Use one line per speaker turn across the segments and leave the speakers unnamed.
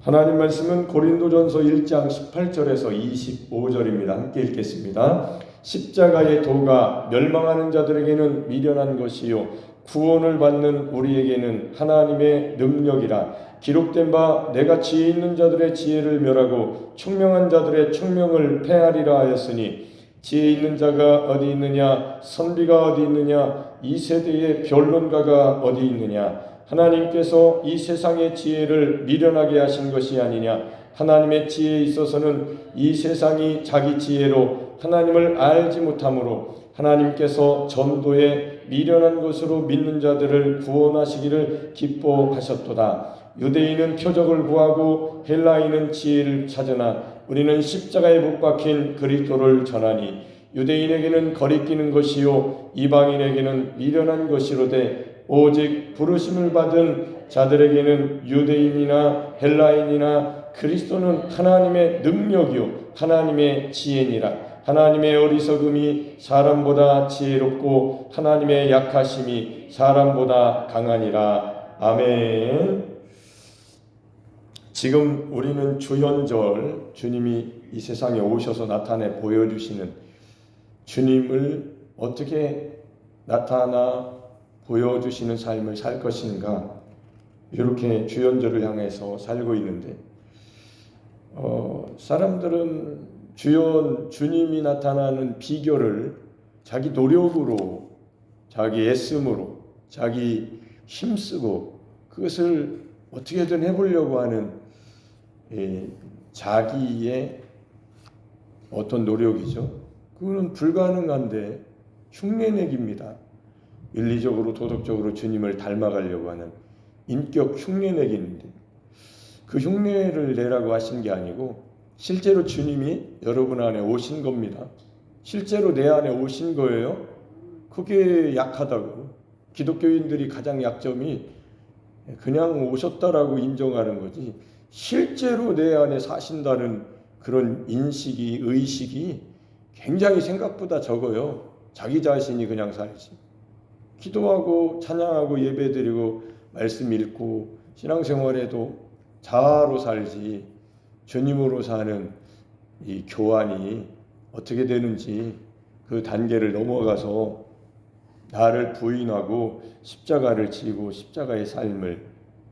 하나님 말씀은 고린도전서 1장 18절에서 25절입니다. 함께 읽겠습니다. 십자가의 도가 멸망하는 자들에게는 미련한 것이요 구원을 받는 우리에게는 하나님의 능력이라. 기록된 바 내가 지혜 있는 자들의 지혜를 멸하고 총명한 자들의 총명을 패하리라 하였으니 지혜 있는 자가 어디 있느냐, 선비가 어디 있느냐, 이 세대의 변론가가 어디 있느냐. 하나님께서 이 세상의 지혜를 미련하게 하신 것이 아니냐. 하나님의 지혜에 있어서는 이 세상이 자기 지혜로 하나님을 알지 못하므로 하나님께서 전도에 미련한 것으로 믿는 자들을 구원하시기를 기뻐하셨도다. 유대인은 표적을 구하고 헬라인은 지혜를 찾으나 우리는 십자가에 못 박힌 그리스도를 전하니 유대인에게는 거리끼는 것이요 이방인에게는 미련한 것이로되 오직 부르심을 받은 자들에게는 유대인이나 헬라인이나 그리스도는 하나님의 능력이요 하나님의 지혜니라. 하나님의 어리석음이 사람보다 지혜롭고 하나님의 약하심이 사람보다 강하니라. 아멘. 지금 우리는 주현절, 주님이 이 세상에 오셔서 나타내 보여주시는 주님을 어떻게 나타나 보여주시는 삶을 살 것인가, 이렇게 주연절을 향해서 살고 있는데 사람들은 주님이 나타나는 비결을 자기 노력으로, 자기 애씀으로, 자기 힘쓰고 그것을 어떻게든 해보려고 하는 자기의 어떤 노력이죠. 그거는 불가능한데 흉내내기입니다. 윤리적으로 도덕적으로 주님을 닮아가려고 하는 인격 흉내내기인데, 그 흉내를 내라고 하신 게 아니고 실제로 주님이 여러분 안에 오신 겁니다. 실제로 내 안에 오신 거예요. 그게 약하다고. 기독교인들이 가장 약점이 그냥 오셨다라고 인정하는 거지, 실제로 내 안에 사신다는 그런 인식이, 의식이 굉장히 생각보다 적어요. 자기 자신이 그냥 살지. 기도하고 찬양하고 예배드리고 말씀 읽고 신앙생활에도 자아로 살지, 주님으로 사는 이 교환이 어떻게 되는지 그 단계를 넘어가서 나를 부인하고 십자가를 지고 십자가의 삶을,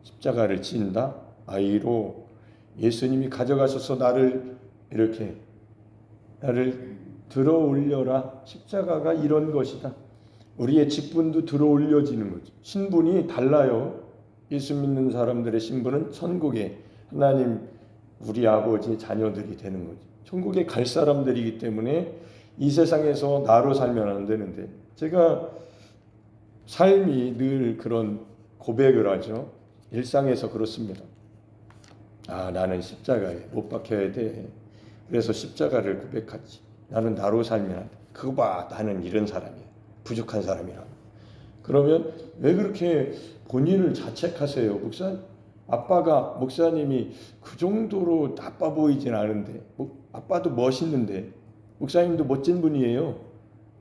십자가를 진다? 아이로 예수님이 가져가셔서 나를 이렇게 나를 들어 올려라. 십자가가 이런 것이다. 우리의 직분도 들어 올려지는 거죠. 신분이 달라요. 예수 믿는 사람들의 신분은 천국에 하나님 우리 아버지의 자녀들이 되는 거죠. 천국에 갈 사람들이기 때문에 이 세상에서 나로 살면 안 되는데, 제가 삶이 늘 그런 고백을 하죠. 일상에서 그렇습니다. 나는 십자가에 못 박혀야 돼. 그래서 십자가를 고백하지. 나는 나로 살면 안 돼. 그거 봐, 나는 이런 사람이야. 부족한 사람이라. 그러면 왜 그렇게 본인을 자책하세요? 목사님이 그 정도로 나빠 보이진 않은데, 아빠도 멋있는데, 목사님도 멋진 분이에요.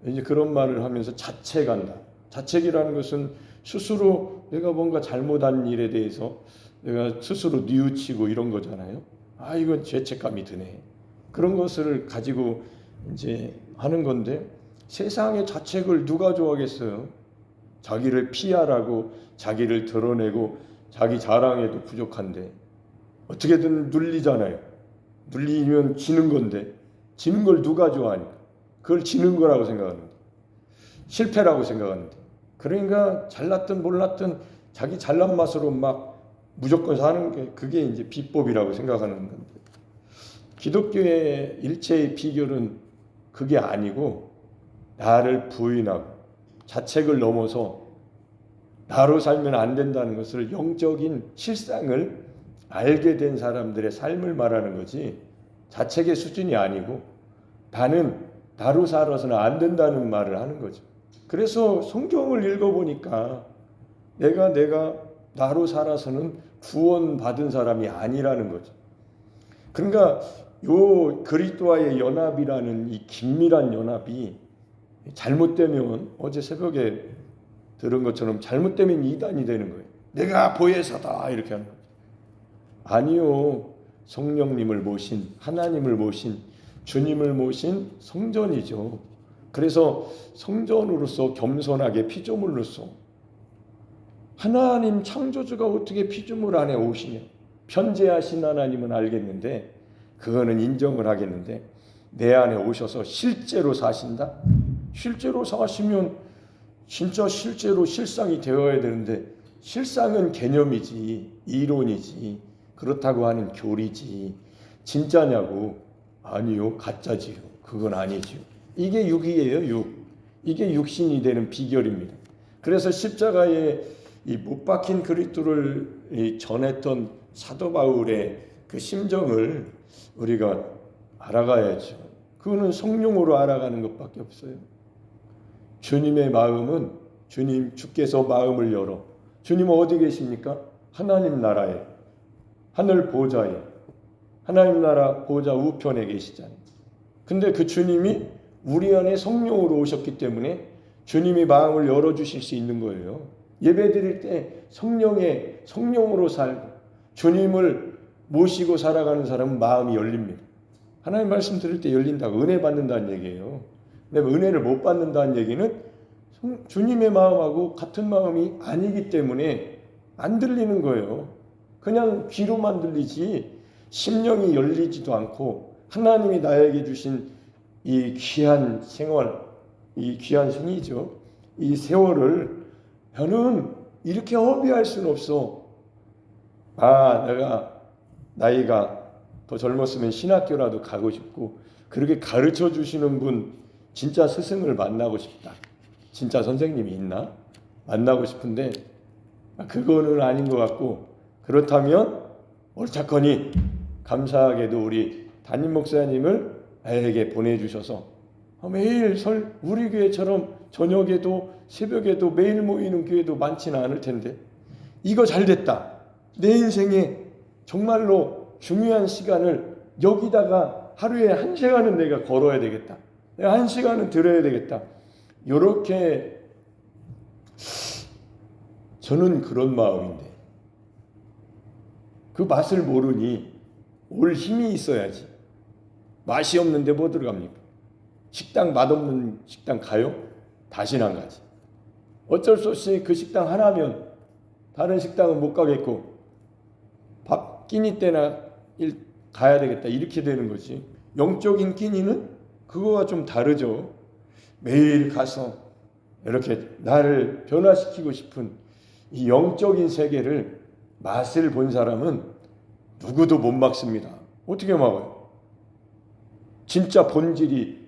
이제 그런 말을 하면서 자책한다. 자책이라는 것은 스스로 내가 뭔가 잘못한 일에 대해서 내가 스스로 뉘우치고 이런 거잖아요. 이건 죄책감이 드네. 그런 것을 가지고 이제 하는 건데, 세상의 자책을 누가 좋아하겠어요? 자기를 피하라고, 자기를 드러내고, 자기 자랑에도 부족한데 어떻게든 눌리잖아요. 눌리면 지는 건데, 지는 걸 누가 좋아하니까? 그걸 지는 거라고 생각하는데, 실패라고 생각하는데, 그러니까 잘났든 몰랐든 자기 잘난 맛으로 막 무조건 사는 게, 그게 이제 비법이라고 생각하는 건데, 기독교의 일체의 비결은 그게 아니고 나를 부인하고 자책을 넘어서 나로 살면 안 된다는 것을, 영적인 실상을 알게 된 사람들의 삶을 말하는 거지, 자책의 수준이 아니고 나는 나로 살아서는 안 된다는 말을 하는 거죠. 그래서 성경을 읽어보니까 내가 나로 살아서는 구원받은 사람이 아니라는 거죠. 그러니까 요 그리스도와의 연합이라는 이 긴밀한 연합이 잘못되면, 어제 새벽에 들은 것처럼 잘못되면 이단이 되는 거예요. 내가 보혜사다 이렇게 하는 거죠. 아니요. 성령님을 모신, 하나님을 모신, 주님을 모신 성전이죠. 그래서 성전으로서 겸손하게 피조물로서 하나님 창조주가 어떻게 피조물 안에 오시냐. 편재하신 하나님은 알겠는데, 그거는 인정을 하겠는데, 내 안에 오셔서 실제로 사신다? 실제로 사시면 진짜 실제로 실상이 되어야 되는데, 실상은 개념이지, 이론이지, 그렇다고 하는 교리지. 진짜냐고? 아니요, 가짜지요. 그건 아니지요. 이게 육이에요, 육. 이게 육신이 되는 비결입니다. 그래서 십자가에 이 못 박힌 그리스도를 전했던 사도 바울의 그 심정을 우리가 알아가야죠. 그거는 성령으로 알아가는 것밖에 없어요. 주님의 마음은 주께서 마음을 열어. 주님은 어디 계십니까? 하나님 나라에, 하늘 보좌에, 하나님 나라 보좌 우편에 계시잖아요. 근데 그 주님이 우리 안에 성령으로 오셨기 때문에 주님이 마음을 열어주실 수 있는 거예요. 예배 드릴 때 성령으로 살고 주님을 모시고 살아가는 사람은 마음이 열립니다. 하나님 말씀 들을 때 열린다고, 은혜 받는다는 얘기예요. 근데 은혜를 못 받는다는 얘기는 주님의 마음하고 같은 마음이 아니기 때문에 안 들리는 거예요. 그냥 귀로만 들리지 심령이 열리지도 않고, 하나님이 나에게 주신 이 귀한 생활, 이 귀한 생이죠. 이 세월을 저는 이렇게 허비할 수는 없어. 내가 나이가 더 젊었으면 신학교라도 가고 싶고, 그렇게 가르쳐 주시는 분, 진짜 스승을 만나고 싶다. 진짜 선생님이 있나? 만나고 싶은데 그거는 아닌 것 같고, 그렇다면 옳다거니 감사하게도 우리 담임 목사님을 나에게 보내주셔서 매일 우리 교회처럼 저녁에도 새벽에도 매일 모이는 교회도 많지는 않을 텐데, 이거 잘 됐다. 내 인생에 정말로 중요한 시간을 여기다가 하루에 1시간은 내가 걸어야 되겠다. 내가 1시간은 들어야 되겠다. 이렇게 저는 그런 마음인데, 그 맛을 모르니 올 힘이 있어야지. 맛이 없는데 뭐 들어갑니까? 식당 맛없는 식당 가요? 다시는 안 가지. 어쩔 수 없이 그 식당 하나면 다른 식당은 못 가겠고, 밥 끼니 때나 가야 되겠다, 이렇게 되는 거지. 영적인 끼니는 그거와 좀 다르죠. 매일 가서 이렇게 나를 변화시키고 싶은 이 영적인 세계를 맛을 본 사람은 누구도 못 막습니다. 어떻게 막아요? 진짜 본질이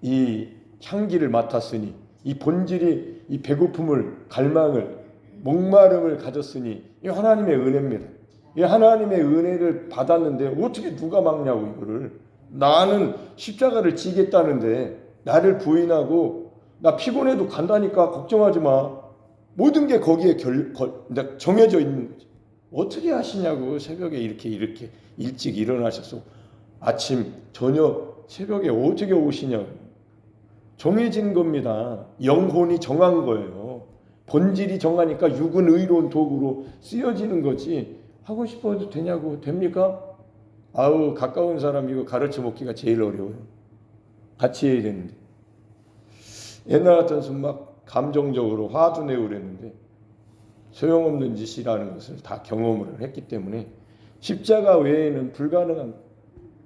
이 향기를 맡았으니, 이 본질이 이 배고픔을, 갈망을, 목마름을 가졌으니, 이 하나님의 은혜입니다. 이 하나님의 은혜를 받았는데 어떻게 누가 막냐고. 이거를 나는 십자가를 지겠다는데 나를 부인하고, 나 피곤해도 간다니까 걱정하지 마. 모든 게 거기에 정해져 있는 거지. 어떻게 하시냐고. 새벽에 이렇게 일찍 일어나셔서 아침, 저녁, 새벽에 어떻게 오시냐고. 정해진 겁니다. 영혼이 정한 거예요. 본질이 정하니까 육은 의로운 도구로 쓰여지는 거지. 하고 싶어도 되냐고. 됩니까? 가까운 사람 이거 가르쳐 먹기가 제일 어려워요. 같이 해야 되는데. 옛날 같았으면 막 감정적으로 화도 내고 그랬는데, 소용없는 짓이라는 것을 다 경험을 했기 때문에 십자가 외에는 불가능한,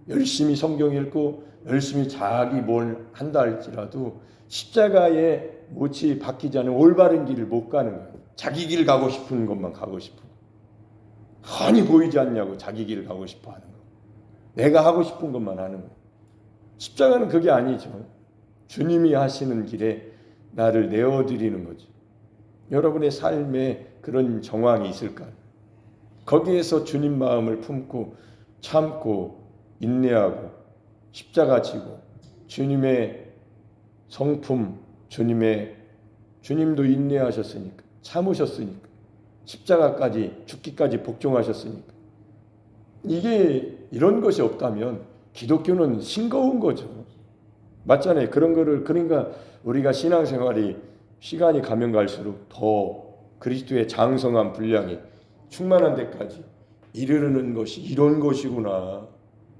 열심히 성경 읽고 열심히 자기 뭘 한다 할지라도 십자가에 못이 박히지 않은 올바른 길을 못 가는 거예요. 자기 길 가고 싶은 것만 가고 싶은 거예요. 흔히 보이지 않냐고 자기 길 가고 싶어 하는 거예요. 내가 하고 싶은 것만 하는 거예요. 십자가는 그게 아니죠. 주님이 하시는 길에 나를 내어드리는 거죠. 여러분의 삶에 그런 정황이 있을까요? 거기에서 주님 마음을 품고 참고 인내하고 십자가 지고, 주님의 성품, 주님도 인내하셨으니까, 참으셨으니까, 십자가까지 죽기까지 복종하셨으니까, 이런 것이 없다면 기독교는 싱거운 거죠. 맞잖아요. 그런 거를, 그러니까 우리가 신앙생활이 시간이 가면 갈수록 더 그리스도의 장성한 분량이 충만한 데까지 이르는 것이 이런 것이구나.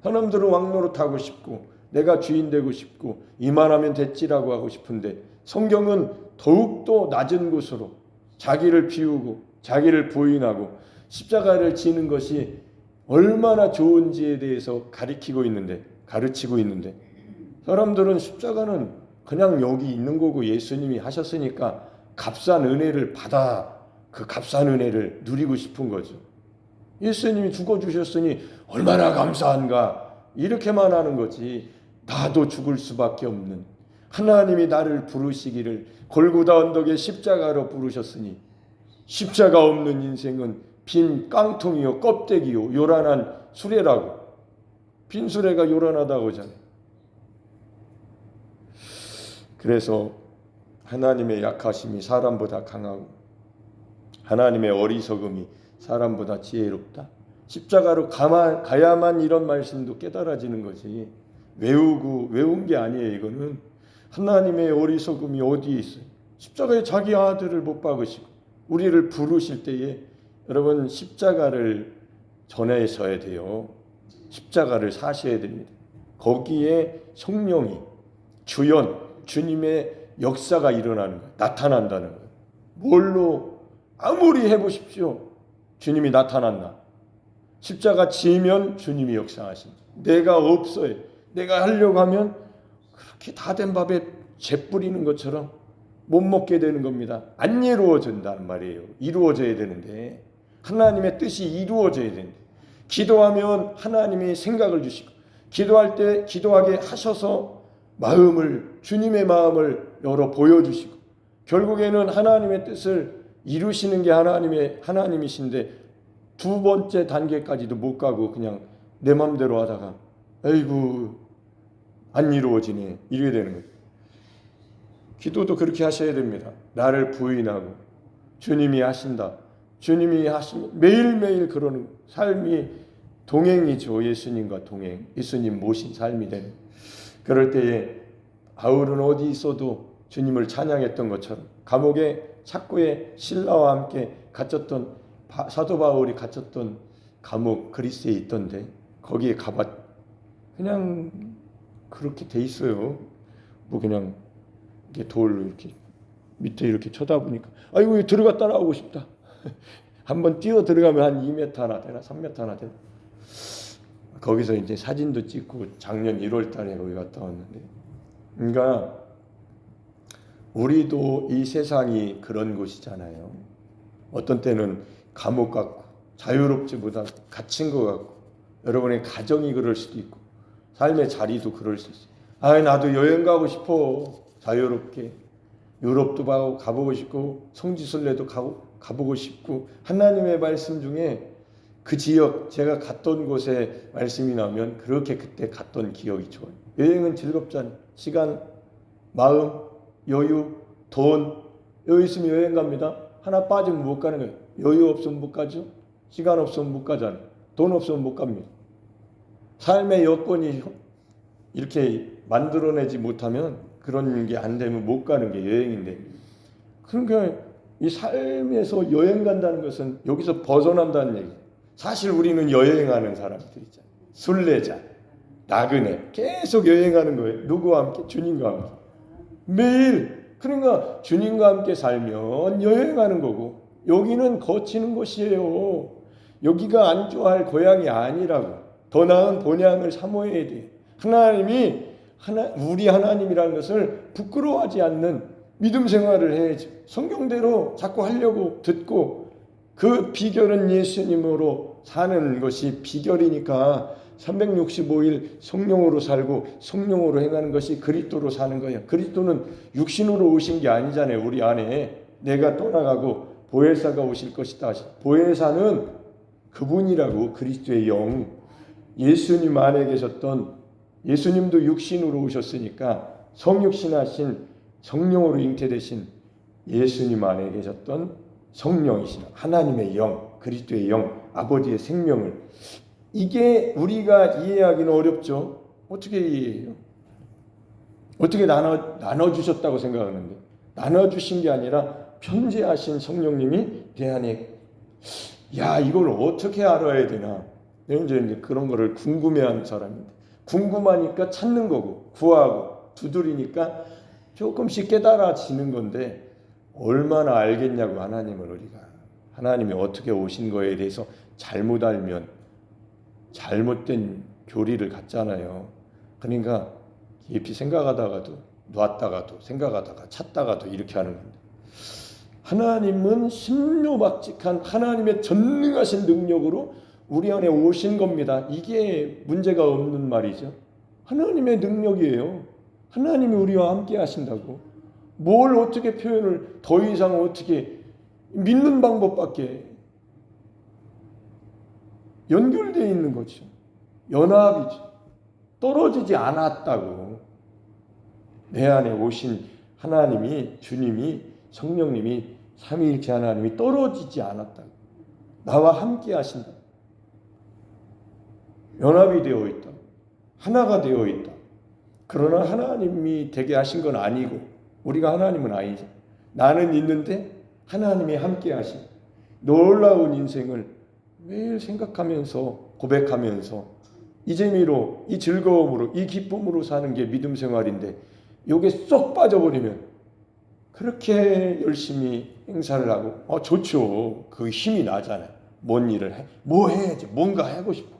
사람들은 왕노릇하고 싶고 내가 주인 되고 싶고 이만하면 됐지라고 하고 싶은데 성경은 더욱더 낮은 곳으로 자기를 비우고 자기를 부인하고 십자가를 지는 것이 얼마나 좋은지에 대해서 가르치고 있는데 사람들은 십자가는 그냥 여기 있는 거고 예수님이 하셨으니까 값싼 은혜를 받아 그 값싼 은혜를 누리고 싶은 거죠. 예수님이 죽어주셨으니 얼마나 감사한가 이렇게만 하는 거지. 나도 죽을 수밖에 없는 하나님이 나를 부르시기를 골고다 언덕의 십자가로 부르셨으니 십자가 없는 인생은 빈 깡통이요 껍데기요 요란한 수레라고. 빈 수레가 요란하다고 하잖아요. 그래서 하나님의 약하심이 사람보다 강하고 하나님의 어리석음이 사람보다 지혜롭다. 십자가로 가야만 이런 말씀도 깨달아지는 거지. 외운 게 아니에요. 이거는 하나님의 어리석음이 어디에 있어요? 십자가에 자기 아들을 못 박으시고 우리를 부르실 때에 여러분 십자가를 전해서야 돼요. 십자가를 사셔야 됩니다. 거기에 성령이 주님의 역사가 일어나는 거예요. 나타난다는 거예요. 뭘로 아무리 해보십시오. 주님이 나타난다. 십자가 지면 주님이 역사하신다. 내가 없어요. 내가 하려고 하면 그렇게 다 된 밥에 재 뿌리는 것처럼 못 먹게 되는 겁니다. 안 이루어진다는 말이에요. 이루어져야 되는데 하나님의 뜻이 이루어져야 되는데 기도하면 하나님이 생각을 주시고 기도할 때 기도하게 하셔서 주님의 마음을 열어 보여주시고 결국에는 하나님의 뜻을 이루시는 게 하나님이신데 두 번째 단계까지도 못 가고 그냥 내 맘대로 하다가 아이고 안 이루어지네 이렇게 되는 거예요. 기도도 그렇게 하셔야 됩니다. 나를 부인하고 주님이 하신다. 주님이 하시면 매일매일 그러는 삶이 동행이죠. 예수님과 동행. 예수님 모신 삶이 되는. 그럴 때에 바울은 어디 있어도 주님을 찬양했던 것처럼 감옥의 착고에 신라와 함께 갇혔던 사도 바울이 갇혔던 감옥 그리스에 있던데 거기에 가봤 그냥 그렇게 돼 있어요. 뭐 그냥 이렇게 돌로 이렇게 밑에 이렇게 쳐다보니까 아이고 들어갔다 나오고 싶다. 한번 뛰어 들어가면 한 2m나 되나 3m나 되나. 거기서 이제 사진도 찍고 작년 1월 달에 거기 갔다 왔는데 그러니까 우리도 이 세상이 그런 곳이잖아요. 어떤 때는 감옥 같고 자유롭지보다 갇힌 것 같고 여러분의 가정이 그럴 수도 있고 삶의 자리도 그럴 수 있어요. 나도 여행 가고 싶어. 자유롭게 유럽도 가보고 싶고 성지순례도 가보고 싶고 하나님의 말씀 중에 그 지역 제가 갔던 곳에 말씀이 나오면 그렇게 그때 갔던 기억이 좋아요. 여행은 즐겁잖아요. 시간, 마음, 여유, 돈 여유 있으면 여행 갑니다. 하나 빠지면 못 가는 거예요. 여유 없으면 못 가죠. 시간 없으면 못 가잖아요. 돈 없으면 못 갑니다. 삶의 여건이 이렇게 만들어내지 못하면 그런 게 안 되면 못 가는 게 여행인데 그러니까 이 삶에서 여행 간다는 것은 여기서 벗어난다는 얘기예요. 사실 우리는 여행하는 사람들이잖아요. 순례자, 나그네 계속 여행하는 거예요. 누구와 함께? 주님과 함께. 매일 그러니까 주님과 함께 살면 여행하는 거고 여기는 거치는 곳이에요. 여기가 안주할 고향이 아니라고. 더 나은 본향을 사모해야 돼. 하나님이 우리 하나님이라는 것을 부끄러워하지 않는 믿음 생활을 해야지. 성경대로 자꾸 하려고 듣고 그 비결은 예수님으로 사는 것이 비결이니까 365일 성령으로 살고 성령으로 행하는 것이 그리스도로 사는 거예요. 그리스도는 육신으로 오신 게 아니잖아요. 우리 안에 내가 떠나가고 보혜사가 오실 것이다. 보혜사는 그분이라고 그리스도의 영. 예수님 안에 계셨던 예수님도 육신으로 오셨으니까 성육신하신 성령으로 잉태되신 예수님 안에 계셨던 성령이시라 하나님의 영, 그리스도의 영, 아버지의 생명을 이게 우리가 이해하기는 어렵죠. 어떻게 이해해요? 어떻게 나눠주셨다고 생각하는데 나눠주신 게 아니라 편재하신 성령님이 내 안에 야, 이걸 어떻게 알아야 되나? 이제 그런 거를 궁금해하는 사람인데, 궁금하니까 찾는 거고, 구하고, 두드리니까 조금씩 깨달아지는 건데, 얼마나 알겠냐고, 하나님을 우리가. 하나님이 어떻게 오신 거에 대해서 잘못 알면 잘못된 교리를 갖잖아요. 그러니까 깊이 생각하다가도 놨다가도 생각하다가 찾다가도 이렇게 하는 건데, 하나님은 신묘박직한 하나님의 전능하신 능력으로 우리 안에 오신 겁니다. 이게 문제가 없는 말이죠. 하나님의 능력이에요. 하나님이 우리와 함께 하신다고. 뭘 어떻게 표현을 더 이상 어떻게 믿는 방법밖에. 연결되어 있는 거죠. 연합이죠. 떨어지지 않았다고. 내 안에 오신 하나님이, 주님이, 성령님이, 삼위일체 하나님이 떨어지지 않았다고. 나와 함께 하신다. 연합이 되어 있다. 하나가 되어 있다. 그러나 하나님이 되게 하신 건 아니고, 우리가 하나님은 아니죠. 나는 있는데 하나님이 함께 하신 놀라운 인생을 매일 생각하면서, 고백하면서 이 재미로, 이 즐거움으로, 이 기쁨으로 사는 게 믿음 생활인데, 요게 쏙 빠져버리면 그렇게 열심히 행사를 하고 좋죠. 그 힘이 나잖아요. 뭔 일을 해, 뭐 해야지, 뭔가 하고 싶어.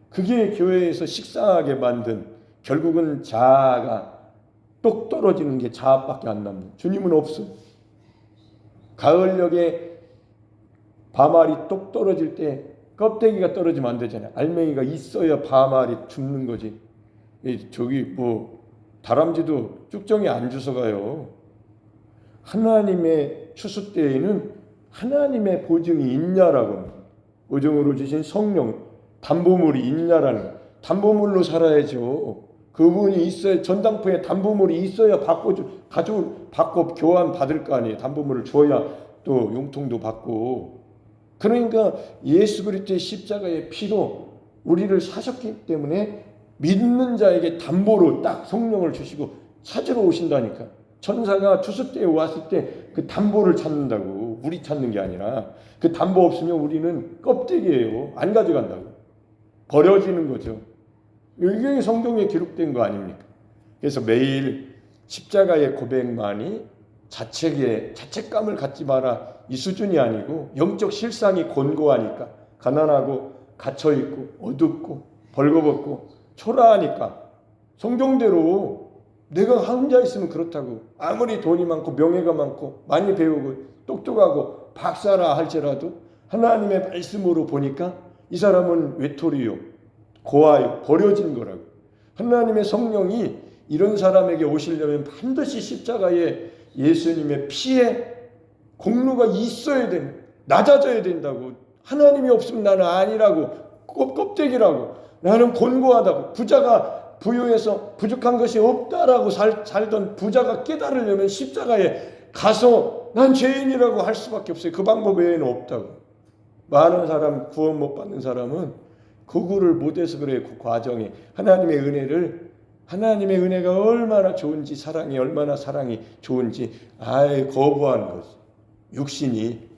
그게 교회에서 식상하게 만든, 결국은 자아가 똑 떨어지는 게 자아밖에 안 남는. 주님은 없어. 가을녘에 밤알이 똑 떨어질 때 껍데기가 떨어지면 안 되잖아요. 알맹이가 있어야 밤알이 죽는 거지. 저기 뭐 다람쥐도 쭉정이 안 주워가요. 하나님의 추수 때에는 하나님의 보증이 있냐라고, 보증으로 주신 성령, 담보물이 있냐라는, 담보물로 살아야죠. 그분이 있어야, 전당포에 담보물이 있어야 받고 교환 받을 거 아니에요. 담보물을 줘야 또 용통도 받고. 그러니까 예수 그리스도의 십자가의 피로 우리를 사셨기 때문에 믿는 자에게 담보로 딱 성령을 주시고 찾으러 오신다니까. 천사가 추수 때에 왔을 때 그 담보를 찾는다고. 우리 찾는 게 아니라. 그 담보 없으면 우리는 껍데기예요. 안 가져간다고. 버려지는 거죠. 이게 성경에 기록된 거 아닙니까? 그래서 매일 십자가의 고백만이 자책감을 갖지 마라, 이 수준이 아니고, 영적 실상이 곤고하니까, 가난하고 갇혀있고 어둡고 벌거벗고 초라하니까, 성경대로 내가 혼자 있으면 그렇다고. 아무리 돈이 많고 명예가 많고 많이 배우고 똑똑하고 박사라 할지라도 하나님의 말씀으로 보니까 이 사람은 외톨이요, 고아요, 버려진 거라고. 하나님의 성령이 이런 사람에게 오시려면 반드시 십자가에 예수님의 피에 공로가 있어야 됩니다. 낮아져야 된다고. 하나님이 없으면 나는 아니라고, 껍데기라고, 나는 곤고하다고. 부자가 부유해서 부족한 것이 없다라고 살던 부자가 깨달으려면 십자가에 가서 난 죄인이라고 할 수밖에 없어요. 그 방법 외에는 없다고. 많은 사람, 구원 못 받는 사람은 그거를 못해서 그래요. 그 과정에 하나님의 은혜가 얼마나 좋은지, 사랑이 얼마나 사랑이 좋은지 거부하는 거지. 육신이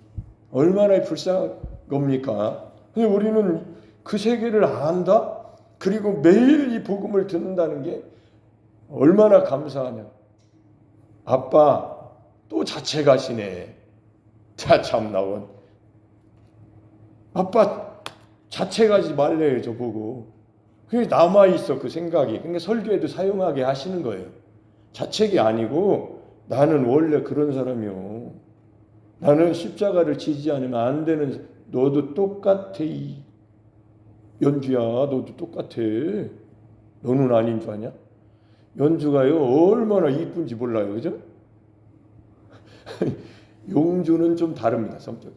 얼마나 불쌍한 겁니까? 근데 우리는 그 세계를 안다? 그리고 매일 이 복음을 듣는다는 게 얼마나 감사하냐. 아빠 또 자책하시네. 참 나온 아빠 자책하지 말래요. 저 보고 그게 남아있어, 그 생각이. 그러니까 설교에도 사용하게 하시는 거예요. 자책이 아니고 나는 원래 그런 사람이요. 나는 십자가를 지지 않으면 안 되는. 너도 똑같아. 연주야, 너도 똑같아. 너는 아닌 줄 아냐? 연주가요 얼마나 이쁜지 몰라요. 그죠? 용주는 좀 다릅니다. 성격.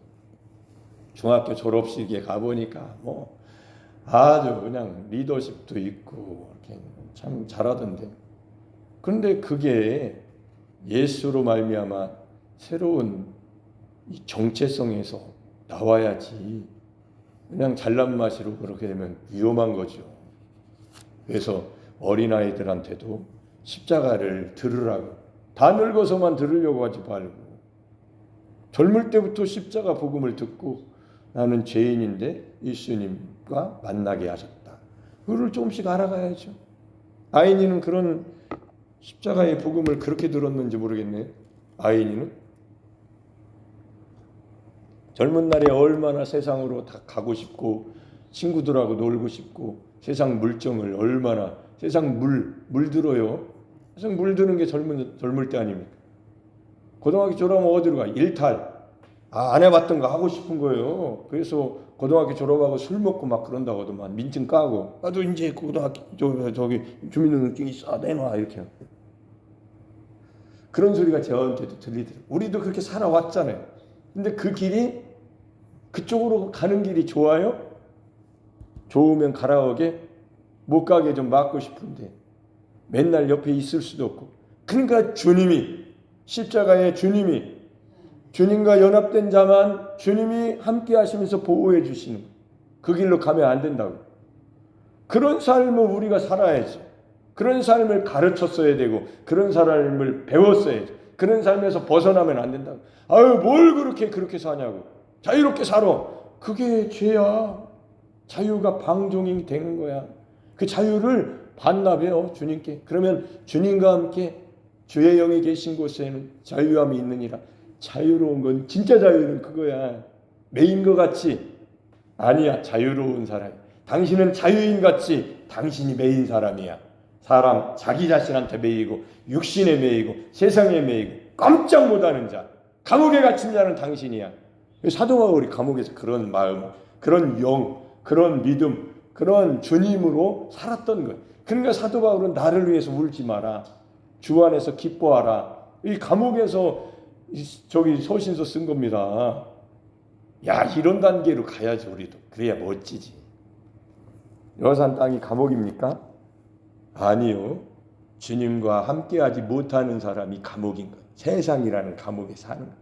중학교 졸업식에 가보니까 뭐 아주 그냥 리더십도 있고 이렇게 참 잘하던데. 그런데 그게 예수로 말미암아 새로운 이 정체성에서 나와야지. 그냥 잘난 맛으로 그렇게 되면 위험한 거죠. 그래서 어린아이들한테도 십자가를 들으라고. 다 늙어서만 들으려고 하지 말고 젊을 때부터 십자가 복음을 듣고 나는 죄인인데 예수님과 만나게 하셨다. 그걸 조금씩 알아가야죠. 아이니는 그런 십자가의 복음을 그렇게 들었는지 모르겠네요. 아이니는 젊은 날에 얼마나 세상으로 다 가고 싶고 친구들하고 놀고 싶고 세상 물정을 얼마나 세상 물들어요. 세상 물드는 게 젊을 때 아닙니까? 고등학교 졸업하면 어디로 가? 일탈. 안 해봤던 거 하고 싶은 거예요. 그래서 고등학교 졸업하고 술 먹고 막 그런다고 하더만 민증 까고 나도 이제 고등학교 저기 주민등록증 있어 내놔 이렇게 그런 소리가 저한테도 들리더라고요. 우리도 그렇게 살아왔잖아요. 근데 그 길이 그쪽으로 가는 길이 좋아요? 좋으면 가라오게 못 가게 좀 막고 싶은데 맨날 옆에 있을 수도 없고 그러니까 주님이 십자가의 주님과 연합된 자만 주님이 함께 하시면서 보호해 주시는 그 길로 가면 안 된다고. 그런 삶을 우리가 살아야지. 그런 삶을 가르쳤어야 되고 그런 삶을 배웠어야지. 그런 삶에서 벗어나면 안 된다고. 아유 뭘 그렇게 사냐고. 자유롭게 살아. 그게 죄야. 자유가 방종이 되는 거야. 그 자유를 반납해요 주님께. 그러면 주님과 함께 주의 영이 계신 곳에는 자유함이 있느니라. 자유로운 건 진짜 자유는 그거야. 매인 것 같이 아니야. 자유로운 사람. 당신은 자유인 같이 당신이 매인 사람이야. 사람 자기 자신한테 매이고 육신에 매이고 세상에 매이고 깜짝 못하는 자. 감옥에 갇힌 자는 당신이야. 사도 바울이 감옥에서 그런 마음, 그런 영, 그런 믿음, 그런 주님으로 살았던 거예요. 그러니까 사도 바울은 나를 위해서 울지 마라. 주 안에서 기뻐하라. 이 감옥에서 저기 서신서 쓴 겁니다. 야 이런 단계로 가야지 우리도. 그래야 멋지지. 여산 땅이 감옥입니까? 아니요. 주님과 함께하지 못하는 사람이 감옥인 거예요. 세상이라는 감옥에 사는 거예요.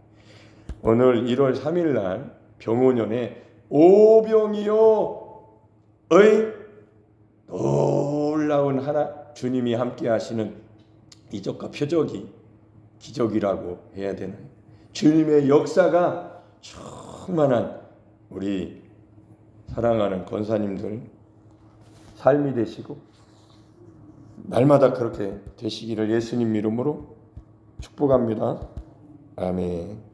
오늘 1월 3일 날 병원연에 오병이요 의 놀라운 하나 주님이 함께 하시는 이적과 표적이 기적이라고 해야 되나요? 주님의 역사가 충만한 우리 사랑하는 권사님들 삶이 되시고 날마다 그렇게 되시기를 예수님 이름으로 축복합니다. 아멘.